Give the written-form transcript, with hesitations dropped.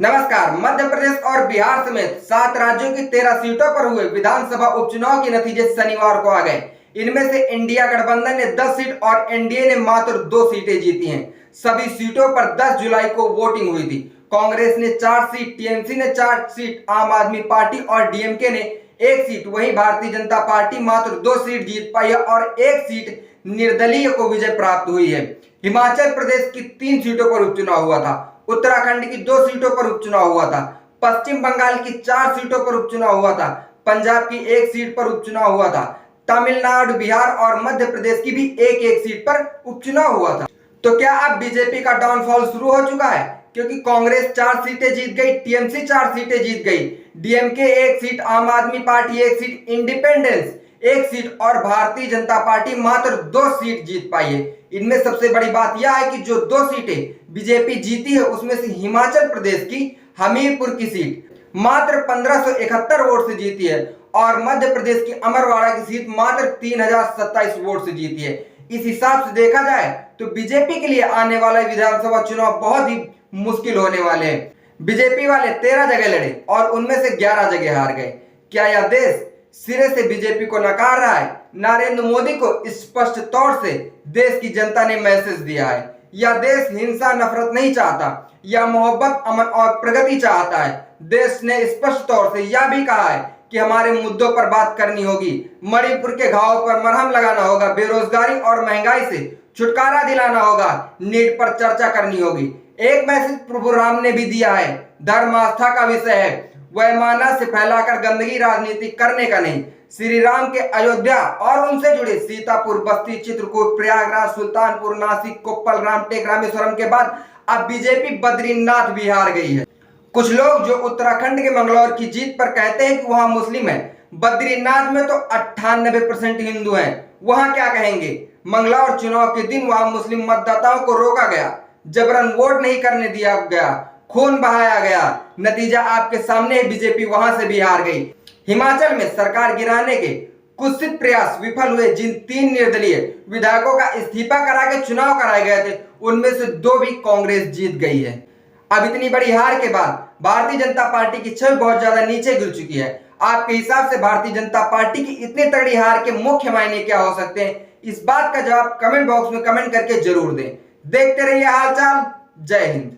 नमस्कार। मध्य प्रदेश और बिहार समेत 7 राज्यों की 13 सीटों पर हुए विधानसभा उपचुनाव के नतीजे शनिवार को आ गए। इनमें से इंडिया गठबंधन ने 10 सीट और एनडीए ने मात्र 2 सीटें जीती हैं। सभी सीटों पर 10 जुलाई को वोटिंग हुई थी। कांग्रेस ने 4 सीट, टीएमसी ने 4 सीट, आम आदमी पार्टी और डीएमके ने 1 सीट, वहीं भारतीय जनता पार्टी मात्र 2 सीट जीत पाई है और 1 सीट निर्दलीय को विजय प्राप्त हुई है। हिमाचल प्रदेश की 3 सीटों पर उपचुनाव हुआ था। उत्तराखंड की 2 सीटों पर उपचुनाव हुआ था। पश्चिम बंगाल की 4 सीटों पर उपचुनाव हुआ था। पंजाब की 1 सीट पर उपचुनाव हुआ था। तमिलनाडु, बिहार और मध्य प्रदेश की भी एक एक सीट पर उपचुनाव हुआ था। तो क्या अब बीजेपी का डाउनफॉल शुरू हो चुका है? क्योंकि कांग्रेस 4 सीटें जीत गई, टीएमसी 4 सीटें जीत गई, डीएमके 1 सीट, आम आदमी पार्टी 1 सीट, इंडिपेंडेंस 1 सीट और भारतीय जनता पार्टी मात्र 2 सीट जीत पाई है। इनमें सबसे बड़ी बात यह है कि जो 2 सीटें बीजेपी जीती है उसमें से हिमाचल प्रदेश की हमीरपुर की सीट मात्र 1571 वोट से जीती है और मध्य प्रदेश की अमरवाड़ा की सीट मात्र 3027 वोट से जीती है। इस हिसाब से देखा जाए तो बीजेपी के लिए आने वाला विधानसभा चुनाव बहुत ही मुश्किल होने वाले हैं। बीजेपी वाले 13 जगह लड़े और उनमें से 11 जगह हार गए। क्या यह देश सिरे से बीजेपी को नकार रहा है? नरेंद्र मोदी को स्पष्ट तौर से देश की जनता ने मैसेज दिया है। यह देश हिंसा नफरत नहीं चाहता, यह मोहब्बत, अमन और प्रगति चाहता है। देश ने स्पष्ट तौर से यह भी कहा है कि हमारे मुद्दों पर बात करनी होगी, मणिपुर के घावों पर मरहम लगाना होगा, बेरोजगारी और महंगाई से छुटकारा दिलाना होगा, नीट पर चर्चा करनी होगी। एक मैसेज प्रभु राम ने भी दिया है, धर्म आस्था का विषय है, वैमाना से फैलाकर गंदगी राजनीति करने का नहीं। श्री राम के अयोध्या और उनसे जुड़े सीतापुर, बस्ती, चित्रकूट, प्रयागराज, सुल्तानपुर, नासिक, कोप्पल, रामटेक, रामेश्वरम के बाद अब बीजेपी बद्रीनाथ भी हार गई है। कुछ लोग जो उत्तराखंड के मंगलौर की जीत पर कहते हैं कि वहां मुस्लिम है, बद्रीनाथ में तो 98% हिंदू हैं, वहां क्या कहेंगे? मंगलौर चुनाव के दिन वहां मुस्लिम मतदाताओं को रोका गया, जबरन वोट नहीं करने दिया गया, खून बहाया गया। नतीजा आपके सामने, बीजेपी वहां से भी हार गई। हिमाचल में सरकार गिराने के कुत्सित प्रयास विफल हुए। जिन 3 निर्दलीय विधायकों का इस्तीफा करा के चुनाव कराए गए थे उनमें से 2 भी कांग्रेस जीत गई है। अब इतनी बड़ी हार के बाद भारतीय जनता पार्टी की छवि बहुत ज्यादा नीचे गिर चुकी है। आपके हिसाब से भारतीय जनता पार्टी की इतनी तगड़ी हार के मुख्य मायने क्या हो सकते हैं? इस बात का जवाब कमेंट बॉक्स में कमेंट करके जरूर दें। देखते रहिए हालचाल। जय हिंद।